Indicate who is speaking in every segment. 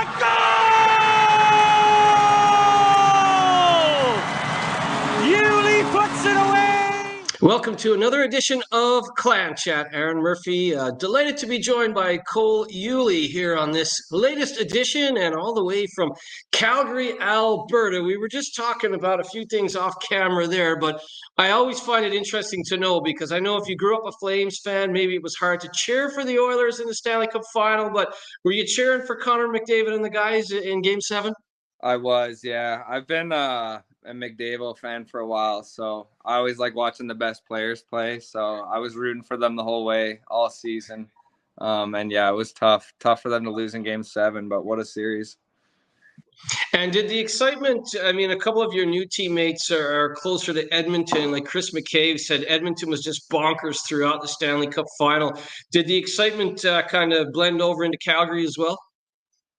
Speaker 1: Goal! Ully puts it away!
Speaker 2: Welcome to another edition of Clan Chat. Aaron Murphy, delighted to be joined by Cole Ully here on this latest edition and all the way from Calgary, Alberta. We were just talking about a few things off camera there, but I always find it interesting to know because I know if you grew up a Flames fan, maybe it was hard to cheer for the Oilers in the Stanley Cup final, but were you cheering for Connor McDavid and the guys in Game 7?
Speaker 3: I was, yeah. I've been a McDavid fan for a while, so I always like watching the best players play. So I was rooting for them the whole way, all season. And yeah, it was tough for them to lose in Game 7, but what a series.
Speaker 2: And did the excitement, I mean, a couple of your new teammates are closer to Edmonton, like Chris McCabe said Edmonton was just bonkers throughout the Stanley Cup final. Did the excitement kind of blend over into Calgary as well?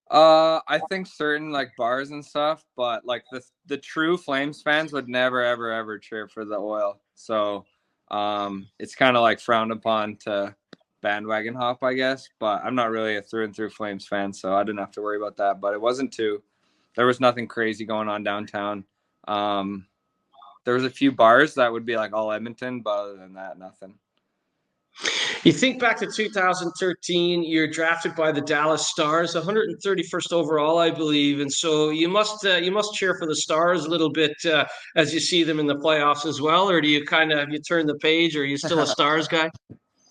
Speaker 3: I think certain like bars and stuff, but like the true Flames fans would never ever cheer for the Oil. So it's kind of like frowned upon to bandwagon hop, I guess. But I'm not really a through and through Flames fan, so I didn't have to worry about that. But it wasn't there was nothing crazy going on downtown. There was a few bars that would be like all Edmonton, but other than that, nothing.
Speaker 2: You think back to 2013, you're drafted by the Dallas Stars, 131st overall, I believe, and so you must cheer for the Stars a little bit as you see them in the playoffs as well, or do you have you turned the page, or are you still a Stars guy?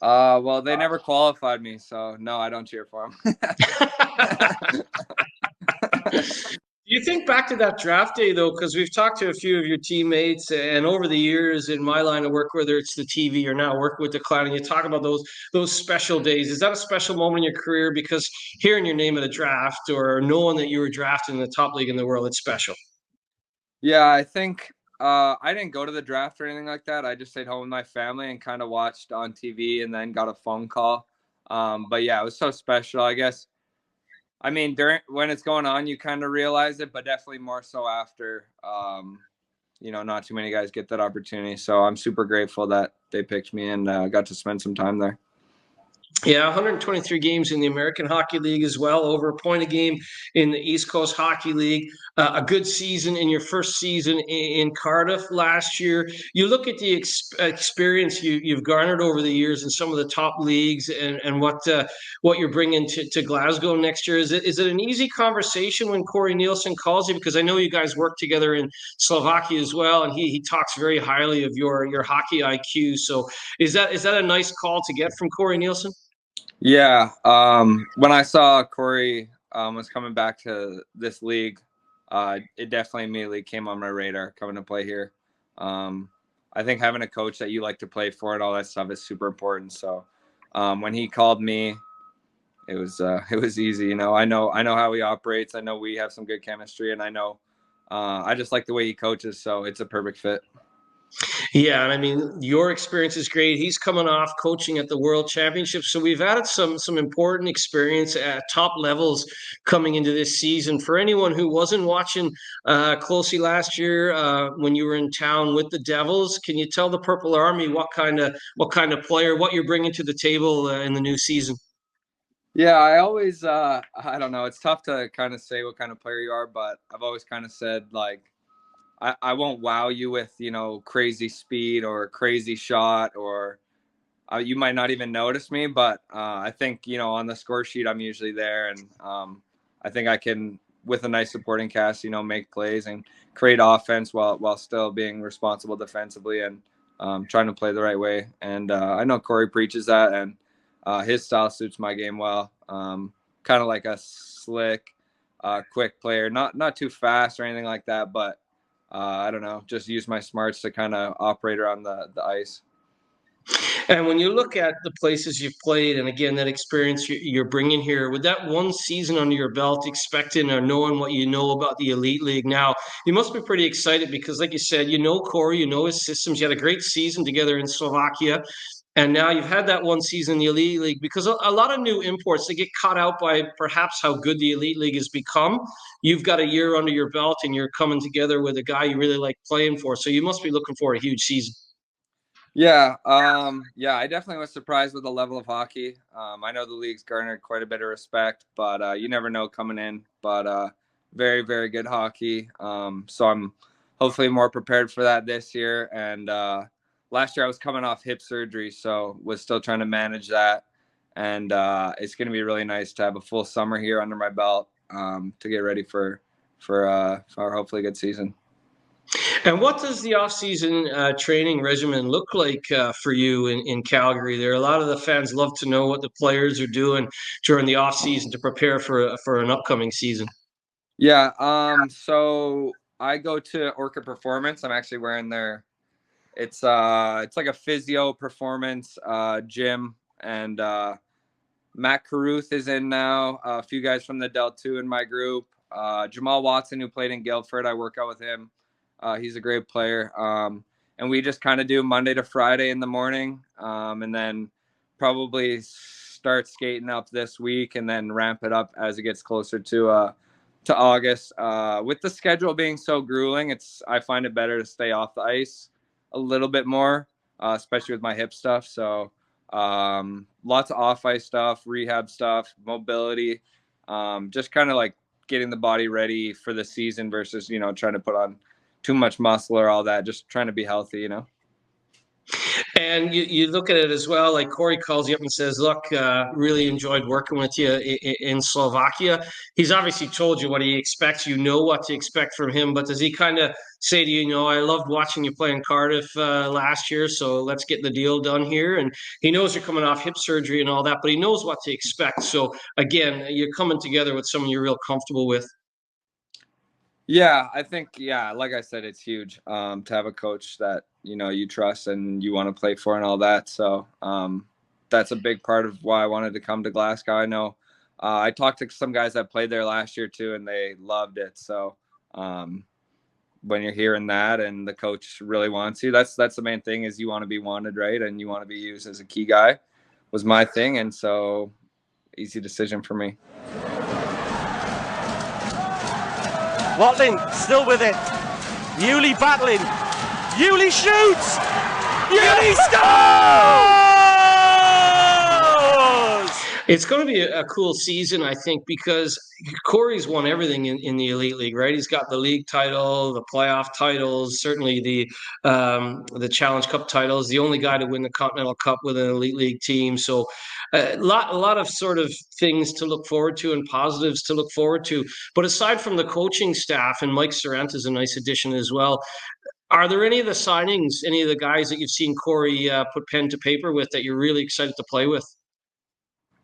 Speaker 3: Well, they never qualified me, so no, I don't cheer for them.
Speaker 2: You think back to that draft day, though, because we've talked to a few of your teammates, and over the years in my line of work, whether it's the TV or now working with the Clan, and you talk about those special days. Is that a special moment in your career? Because hearing your name at a draft or knowing that you were drafted in the top league in the world, it's special.
Speaker 3: Yeah, I think I didn't go to the draft or anything like that. I just stayed home with my family and kind of watched on TV and then got a phone call. But yeah, it was so special, I guess. I mean, when it's going on, you kind of realize it, but definitely more so after. Not too many guys get that opportunity. So I'm super grateful that they picked me and got to spend some time there.
Speaker 2: Yeah, 123 games in the American Hockey League as well, over a point a game in the East Coast Hockey League. A good season in your first season in Cardiff last year. You look at the experience you've garnered over the years in some of the top leagues and what you're bringing to Glasgow next year. Is it an easy conversation when Corey Neilson calls you? Because I know you guys work together in Slovakia as well, and he talks very highly of your hockey IQ. So is that a nice call to get from Corey Neilson?
Speaker 3: Yeah. When I saw Corey was coming back to this league, it definitely immediately came on my radar coming to play here. I think having a coach that you like to play for and all that stuff is super important. So when he called me, it was easy. I know how he operates. I know we have some good chemistry, and I know I just like the way he coaches. So it's a perfect fit.
Speaker 2: Yeah, and I mean, your experience is great. He's coming off coaching at the World Championship, so we've added some important experience at top levels coming into this season. For anyone who wasn't watching closely last year when you were in town with the Devils, can you tell the Purple Army what kind of player, what you're bringing to the table in the new season?
Speaker 3: Yeah, I always I don't know. It's tough to kind of say what kind of player you are, but I've always kind of said like. I won't wow you with, crazy speed or crazy shot, or you might not even notice me. But I think, on the score sheet, I'm usually there. And I think I can, with a nice supporting cast, make plays and create offense while still being responsible defensively and trying to play the right way. And I know Corey preaches that, and his style suits my game well. Kind of like a slick, quick player, not too fast or anything like that, but I don't know, just use my smarts to kind of operate around the ice.
Speaker 2: And when you look at the places you've played, and again, that experience you're bringing here, with that one season under your belt, expecting or knowing what you know about the Elite League now, you must be pretty excited because, like you said, Corey, his systems. You had a great season together in Slovakia. And now you've had that one season in the Elite League because a lot of new imports, they get caught out by perhaps how good the Elite League has become. You've got a year under your belt and you're coming together with a guy you really like playing for. So you must be looking for a huge season.
Speaker 3: Yeah, yeah, I definitely was surprised with the level of hockey. I know the league's garnered quite a bit of respect, but you never know coming in. But very, very good hockey. So I'm hopefully more prepared for that this year. And last year I was coming off hip surgery, so was still trying to manage that. And it's going to be really nice to have a full summer here under my belt to get ready for hopefully a good season.
Speaker 2: And what does the off-season training regimen look like for you in Calgary? There, a lot of the fans love to know what the players are doing during the off-season to prepare for an upcoming season.
Speaker 3: Yeah, so I go to Orca Performance. I'm actually wearing their it's like a physio performance gym, and Matt Caruth is in now. A few guys from the Del 2 in my group. Jamal Watson, who played in Guildford, I work out with him. He's a great player. And we just kind of do Monday to Friday in the morning, and then probably start skating up this week, and then ramp it up as it gets closer to August. With the schedule being so grueling, I find it better to stay off the ice a little bit more, especially with my hip stuff. So lots of off ice stuff, rehab stuff, mobility, just kind of like getting the body ready for the season versus, trying to put on too much muscle or all that, just trying to be healthy.
Speaker 2: And you look at it as well, like Corey calls you up and says, look, really enjoyed working with you in Slovakia. He's obviously told you what he expects. You know what to expect from him, but does he kind of say to you, I loved watching you play in Cardiff last year, so let's get the deal done here? And he knows you're coming off hip surgery and all that, but he knows what to expect. So again, you're coming together with someone you're real comfortable with.
Speaker 3: Yeah, I think, like I said, it's huge to have a coach that, you trust and you want to play for and all that. So that's a big part of why I wanted to come to Glasgow. I know I talked to some guys that played there last year too, and they loved it. So when you're hearing that and the coach really wants you, that's the main thing, is you want to be wanted, right? And you want to be used as a key guy was my thing. And so easy decision for me.
Speaker 1: Watling still with it. Ully battling. Ully shoots. Ully scores!
Speaker 2: It's going to be a cool season, I think, because Corey's won everything in the Elite League, right? He's got the league title, the playoff titles, certainly the Challenge Cup titles. The only guy to win the Continental Cup with an Elite League team. So a lot of sort of things to look forward to and positives to look forward to. But aside from the coaching staff, and Mike Sorrent is a nice addition as well, are there any of the signings, any of the guys that you've seen Corey put pen to paper with that you're really excited to play with?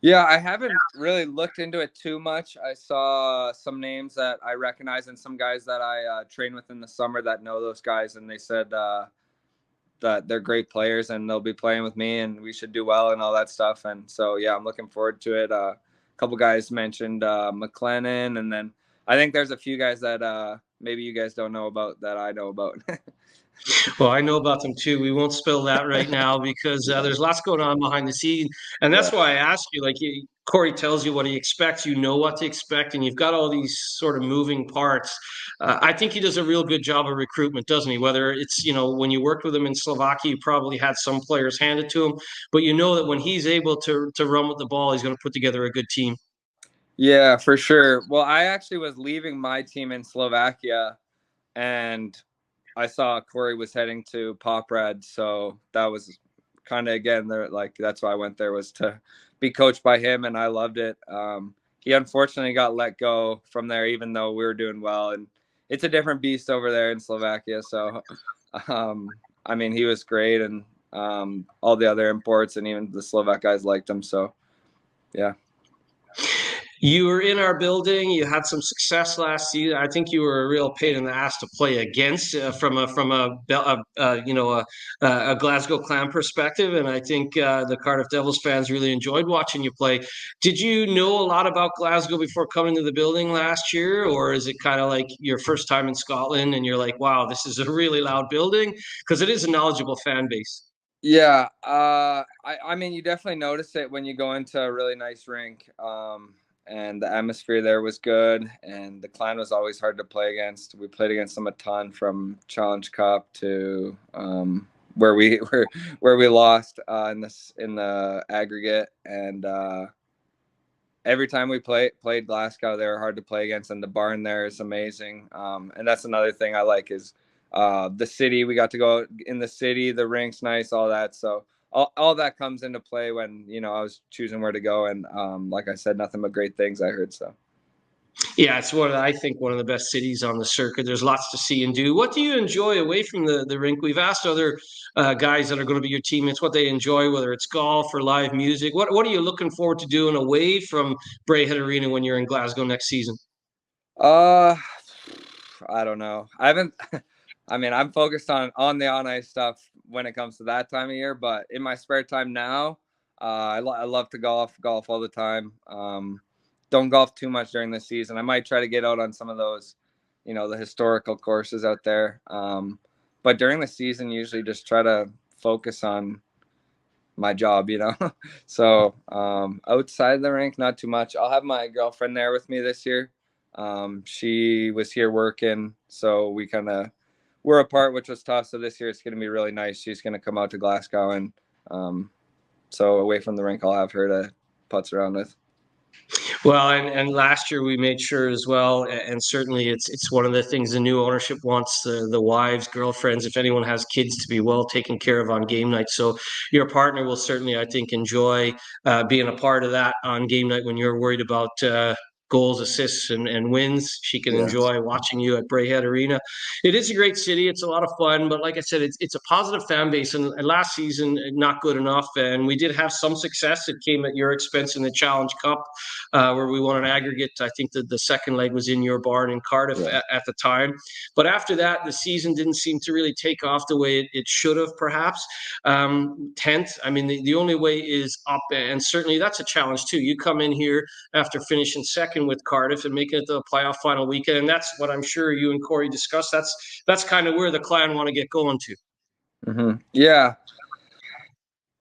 Speaker 3: Yeah, I haven't really looked into it too much. I saw some names that I recognize and some guys that I train with in the summer that know those guys, and they said that they're great players and they'll be playing with me and we should do well and all that stuff. And so, yeah, I'm looking forward to it. A couple guys mentioned McLennan, and then I think there's a few guys that maybe you guys don't know about that I know about.
Speaker 2: Well, I know about them too. We won't spill that right now because there's lots going on behind the scenes, and that's why I ask you. Like Corey tells you what he expects, you know what to expect, and you've got all these sort of moving parts. I think he does a real good job of recruitment, doesn't he? Whether it's when you worked with him in Slovakia, you probably had some players handed to him, but you know that when he's able to run with the ball, he's going to put together a good team.
Speaker 3: Yeah, for sure. Well, I actually was leaving my team in Slovakia, and I saw Corey was heading to Poprad, so that was kind of, again, that's why I went there, was to be coached by him, and I loved it. He unfortunately got let go from there, even though we were doing well, and it's a different beast over there in Slovakia. So, I mean, he was great, and all the other imports and even the Slovak guys liked him. So, yeah.
Speaker 2: You were in our building. You had some success last season. I think you were a real pain in the ass to play against from a Glasgow Clan perspective. And I think the Cardiff Devils fans really enjoyed watching you play. Did you know a lot about Glasgow before coming to the building last year, or is it kind of like your first time in Scotland and you're like, wow, this is a really loud building? Because it is a knowledgeable fan base.
Speaker 3: Yeah, I mean, you definitely notice it when you go into a really nice rink. And the atmosphere there was good, and the Clan was always hard to play against. We played against them a ton, from Challenge Cup to where we where we lost in the aggregate, and every time we played Glasgow, they were hard to play against, and the barn there is amazing. And that's another thing I like is the city. We got to go in the city, the rink's nice, all that. So all that comes into play when, you know, I was choosing where to go. And like I said, nothing but great things I heard. So.
Speaker 2: Yeah, it's I think one of the best cities on the circuit. There's lots to see and do. What do you enjoy away from the rink? We've asked other guys that are going to be your teammates what they enjoy, whether it's golf or live music. What are you looking forward to doing away from Braehead Arena when you're in Glasgow next season?
Speaker 3: I don't know. I haven't. I mean, I'm focused on the on ice stuff when it comes to that time of year. But in my spare time now, I love to golf all the time. Don't golf too much during the season. I might try to get out on some of those, you know, the historical courses out there. But during the season, usually just try to focus on my job, you know. So outside the rink, not too much. I'll have my girlfriend there with me this year. She was here working, so we're apart, which was tough. So this year it's going to be really nice. She's going to come out to Glasgow, and so away from the rink, I'll have her to putz around with.
Speaker 2: Well, and last year we made sure as well, and certainly it's one of the things the new ownership wants the wives, girlfriends, if anyone has kids, to be well taken care of on game night. So your partner will certainly, I think, enjoy being a part of that on game night when you're worried about goals, assists, and wins. She can enjoy watching you at Braehead Arena. It is a great city. It's a lot of fun, but like I said, it's a positive fan base. And last season, not good enough. And we did have some success. It came at your expense in the Challenge Cup, where we won an aggregate. I think the second leg was in your barn in Cardiff at the time. But after that, the season didn't seem to really take off the way it should have, perhaps. 10th, I mean, the only way is up. And certainly that's a challenge, too. You come in here after finishing second with Cardiff and making it to the playoff final weekend. And that's what I'm sure you and Corey discussed. That's kind of where the Clan want to get going to.
Speaker 3: Mm-hmm. Yeah.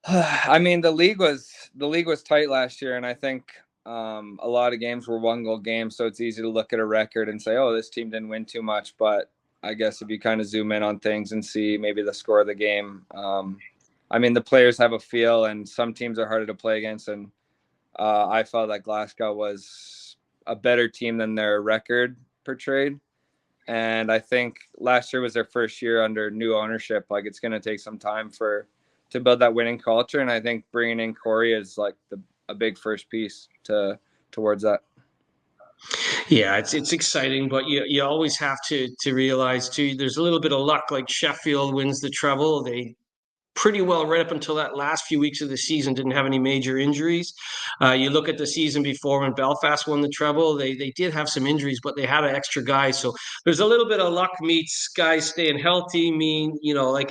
Speaker 3: I mean, the league was tight last year, and I think a lot of games were 1-goal games, so it's easy to look at a record and say, oh, this team didn't win too much. But I guess if you kind of zoom in on things and see maybe the score of the game, I mean, the players have a feel, and some teams are harder to play against. And I felt that Glasgow was a better team than their record portrayed. And I think last year was their first year under new ownership. Like, it's going to take some time to build that winning culture. And I think bringing in Corey is like a big first piece towards that.
Speaker 2: Yeah, it's exciting, but you always have to realize too, there's a little bit of luck. Like Sheffield wins the treble. They pretty well right up until that last few weeks of the season didn't have any major injuries. You look at the season before when Belfast won the treble, they did have some injuries, but they had an extra guy. So there's a little bit of luck meets guys staying healthy. Like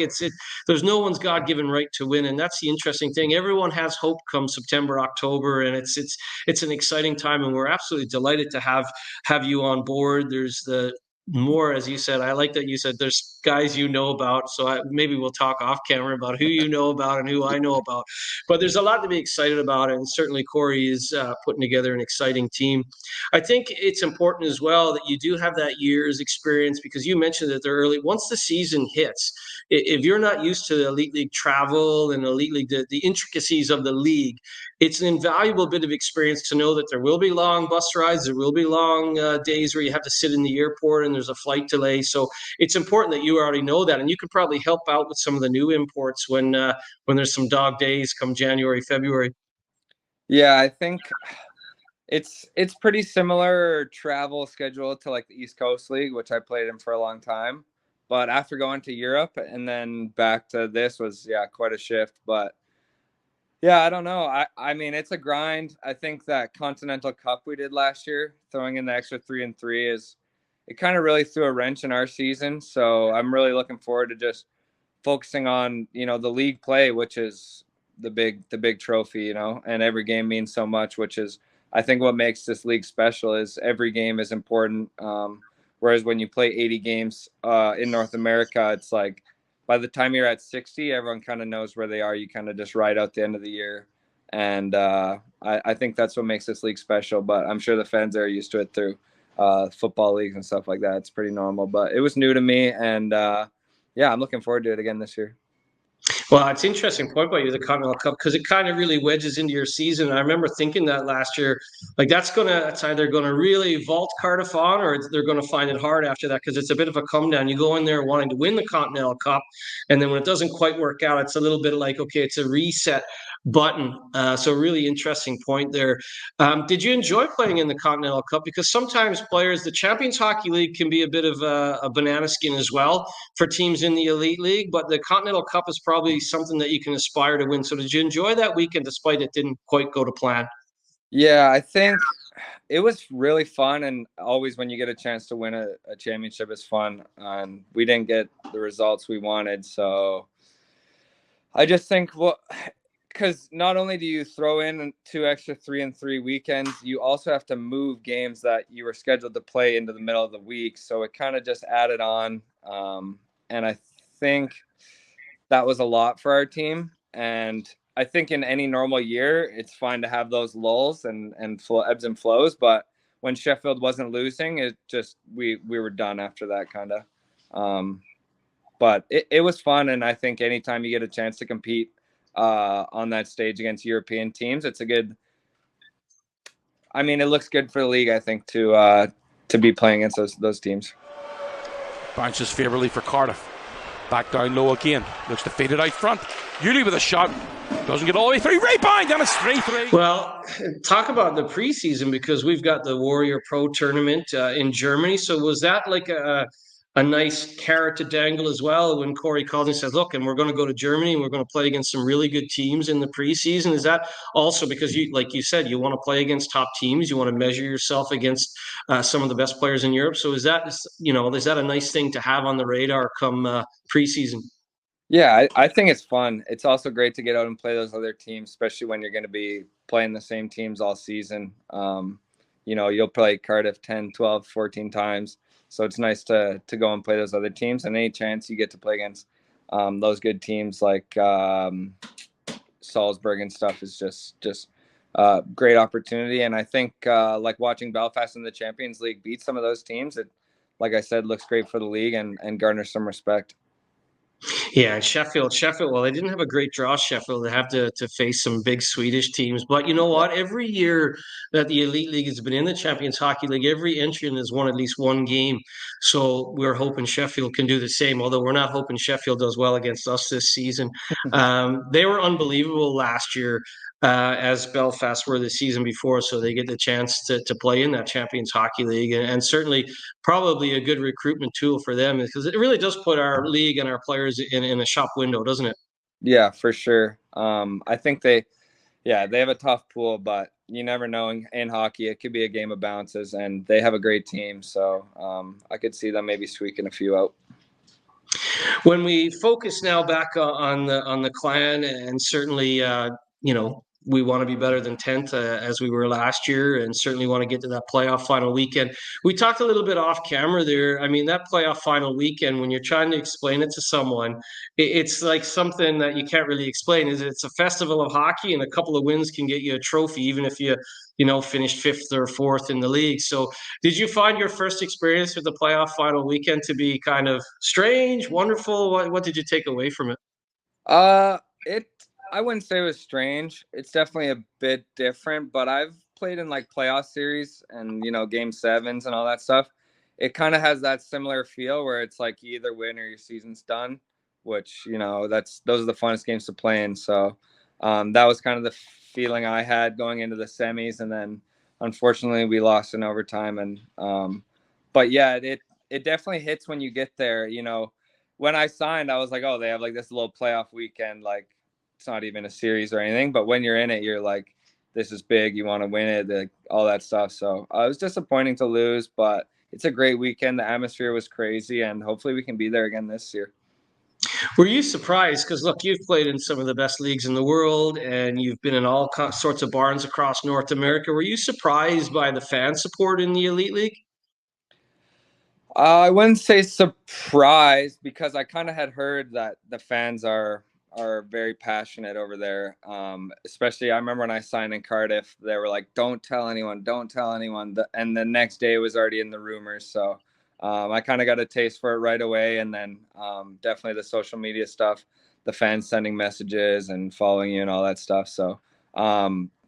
Speaker 2: there's no one's God-given right to win. And that's the interesting thing. Everyone has hope come September, October, and it's an exciting time. And we're absolutely delighted to have you on board. There's more, as you said, I like that you said there's guys you know about. So maybe we'll talk off camera about who you know about and who I know about. But there's a lot to be excited about, and certainly Corey is putting together an exciting team. I think it's important as well that you do have that year's experience, because you mentioned that they're early. Once the season hits, if you're not used to the Elite League travel and Elite League, the intricacies of the league, it's an invaluable bit of experience to know that there will be long bus rides, there will be long days where you have to sit in the airport and there's a flight delay. So it's important that you already know that, and you can probably help out with some of the new imports when there's some dog days come January, February.
Speaker 3: Yeah, I think it's pretty similar travel schedule to like the East Coast League, which I played in for a long time. But after going to Europe and then back to this was, quite a shift. But yeah, I don't know. I mean, it's a grind. I think that Continental Cup we did last year, throwing in the extra 3-3 it kind of really threw a wrench in our season. So I'm really looking forward to just focusing on, the league play, which is the big trophy, and every game means so much, which is, I think, what makes this league special is every game is important. Whereas when you play 80 games in North America, it's like by the time you're at 60, everyone kind of knows where they are. You kind of just ride out the end of the year. And I think that's what makes this league special. But I'm sure the fans are used to it through football leagues and stuff like that. It's pretty normal. But it was new to me. And, I'm looking forward to it again this year.
Speaker 2: Well, it's an interesting point about you, the Continental Cup, because it kind of really wedges into your season. I remember thinking that last year, like it's either going to really vault Cardiff on, or they're going to find it hard after that, because it's a bit of a come down. You go in there wanting to win the Continental Cup, and then when it doesn't quite work out, it's a little bit like, okay, it's a reset button. So really interesting point there. Did you enjoy playing in the Continental Cup? Because sometimes players, the Champions Hockey League can be a bit of a banana skin as well for teams in the Elite League, but the Continental Cup is probably something that you can aspire to win. So did you enjoy that weekend despite it didn't quite go to plan?
Speaker 3: Yeah, I think it was really fun, and always when you get a chance to win a championship is fun. And we didn't get the results we wanted, so I just think because not only do you throw in 2 extra 3-and-3 weekends, you also have to move games that you were scheduled to play into the middle of the week. So it kind of just added on, and I think that was a lot for our team. And I think in any normal year, it's fine to have those lulls and ebbs and flows. But when Sheffield wasn't losing, it just we were done after that kind of. But it was fun, and I think anytime you get a chance to compete on that stage against European teams, it's a good. I mean, it looks good for the league, I think, to be playing against those teams.
Speaker 1: Bounces favourably for Cardiff. Back down low again. Looks to feed it out front. Ully with a shot. Doesn't get all the way through. Rebound, and it's 3-3.
Speaker 2: Well, talk about the preseason, because we've got the Warrior Pro tournament in Germany. So was that like a nice carrot to dangle as well when Corey called and said, look, and we're going to go to Germany and we're going to play against some really good teams in the preseason? Is that also because you, like you said, you want to play against top teams, you want to measure yourself against some of the best players in Europe? So is that a nice thing to have on the radar come preseason?
Speaker 3: Yeah, I think it's fun. It's also great to get out and play those other teams, especially when you're going to be playing the same teams all season. You'll play Cardiff 10, 12, 14 times. So it's nice to go and play those other teams. And any chance you get to play against those good teams like Salzburg and stuff is just great opportunity. And I think like watching Belfast in the Champions League beat some of those teams, it, like I said, looks great for the league and garners some respect.
Speaker 2: Yeah, and Sheffield, well, they didn't have a great draw, Sheffield. They have to face some big Swedish teams. But you know what? Every year that the Elite League has been in the Champions Hockey League, every entrant has won at least one game. So we're hoping Sheffield can do the same, although we're not hoping Sheffield does well against us this season. They were unbelievable last year. As Belfast were the season before, so they get the chance to play in that Champions Hockey League, and certainly probably a good recruitment tool for them, because it really does put our league and our players in a shop window, doesn't it?
Speaker 3: Yeah, for sure. I think they have a tough pool, but you never know in hockey. It could be a game of bounces, and they have a great team, so I could see them maybe squeaking a few out.
Speaker 2: When we focus now back on the clan, and certainly we want to be better than 10th as we were last year, and certainly want to get to that playoff final weekend. We talked a little bit off camera there. I mean, that playoff final weekend, when you're trying to explain it to someone, it's like something that you can't really explain. It's a festival of hockey, and a couple of wins can get you a trophy, even if you finished 5th or 4th in the league. So did you find your first experience with the playoff final weekend to be kind of strange, wonderful? What did you take away from it?
Speaker 3: I wouldn't say it was strange. It's definitely a bit different, but I've played in like playoff series and, game 7s and all that stuff. It kind of has that similar feel where it's like you either win or your season's done, which, those are the funnest games to play in. So that was kind of the feeling I had going into the semis. And then unfortunately we lost in overtime. And, but yeah, it definitely hits when you get there. When I signed, I was like, oh, they have like this little playoff weekend, like, it's not even a series or anything, but when you're in it, you're like, this is big. You want to win it, like, all that stuff. So it was disappointing to lose, but it's a great weekend. The atmosphere was crazy, and hopefully we can be there again this year.
Speaker 2: Were you surprised? Because look, you've played in some of the best leagues in the world, and you've been in all sorts of barns across North America. Were you surprised by the fan support in the Elite League?
Speaker 3: I wouldn't say surprised, because I kind of had heard that the fans are very passionate over there. Especially I remember when I signed in Cardiff, they were like, don't tell anyone. And the next day it was already in the rumors. So I kind of got a taste for it right away. And then definitely the social media stuff the fans sending messages and following you and all that stuff. So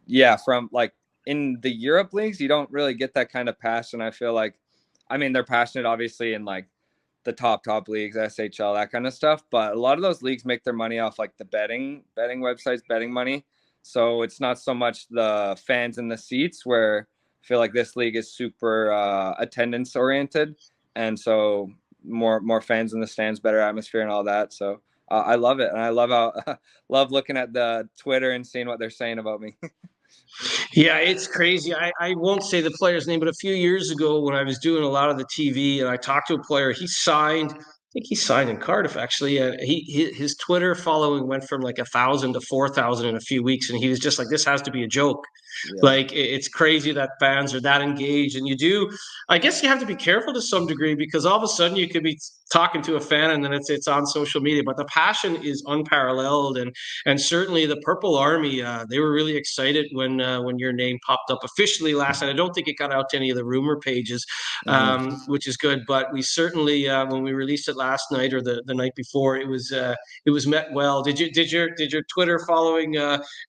Speaker 3: yeah, from like in the Europe leagues, you don't really get that kind of passion. I feel like, I mean, they're passionate obviously in like the top leagues, SHL, that kind of stuff. But a lot of those leagues make their money off like the betting websites, betting money. So it's not so much the fans in the seats, where I feel like this league is super attendance oriented. And so more fans in the stands, better atmosphere and all that. So I love it. And I love how love looking at the Twitter and seeing what they're saying about me.
Speaker 2: Yeah, it's crazy. I won't say the player's name, but a few years ago when I was doing a lot of the TV and I talked to a player, I think he signed in Cardiff actually. And his Twitter following went from like 1,000 to 4,000 in a few weeks. And he was just like, this has to be a joke.
Speaker 3: Yeah.
Speaker 2: Like it's crazy that fans are that engaged. And I guess you have to be careful to some degree, because all of a sudden you could be talking to a fan and then it's on social media. But the passion is unparalleled. And certainly the Purple Army, they were really excited when your name popped up officially last night. I don't think it got out to any of the rumor pages, which is good. But we certainly, when we released it last night or the night before, it was met well. Did your Twitter following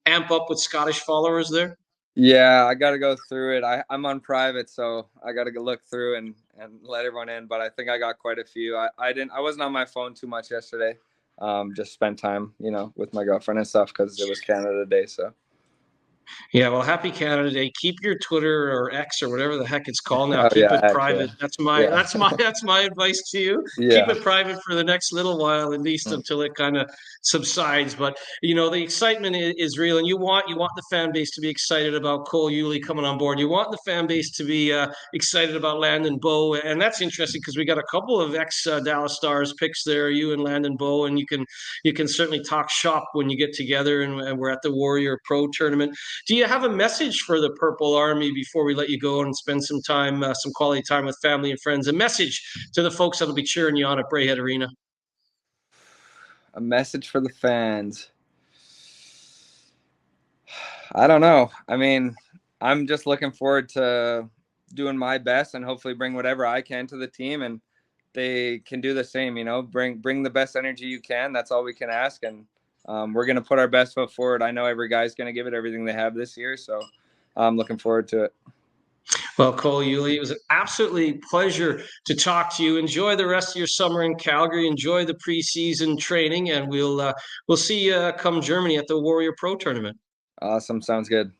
Speaker 2: amp up with Scottish followers there?
Speaker 3: Yeah, I got to go through it. I'm on private, so I got to look through and let everyone in. But I think I got quite a few. I wasn't on my phone too much yesterday. Just spent time, with my girlfriend and stuff because it was Canada Day. So.
Speaker 2: Yeah, well, happy Canada Day. Keep your Twitter or X or whatever the heck it's called now.
Speaker 3: Oh,
Speaker 2: Keep
Speaker 3: yeah,
Speaker 2: it private.
Speaker 3: Yeah.
Speaker 2: That's my advice to you.
Speaker 3: Yeah.
Speaker 2: Keep it private for the next little while, at least until it kind of subsides. But the excitement is real, and you want the fan base to be excited about Cole Ully coming on board. You want the fan base to be excited about Landon Bowe, and that's interesting because we got a couple of ex Dallas Stars picks there, you and Landon Bowe, and you can certainly talk shop when you get together and we're at the Warrior Pro tournament. Do you have a message for the Purple Army before we let you go and spend some time, some quality time with family and friends? A message to the folks that'll be cheering you on at Braehead Arena.
Speaker 3: A message for the fans. I don't know. I mean, I'm just looking forward to doing my best and hopefully bring whatever I can to the team, and they can do the same. Bring the best energy you can. That's all we can ask, and we're going to put our best foot forward. I know every guy's going to give it everything they have this year, so I'm looking forward to it.
Speaker 2: Well, Cole Ully, it was an absolutely pleasure to talk to you. Enjoy the rest of your summer in Calgary. Enjoy the preseason training, and we'll see you come Germany at the Warrior Pro tournament.
Speaker 3: Awesome. Sounds good.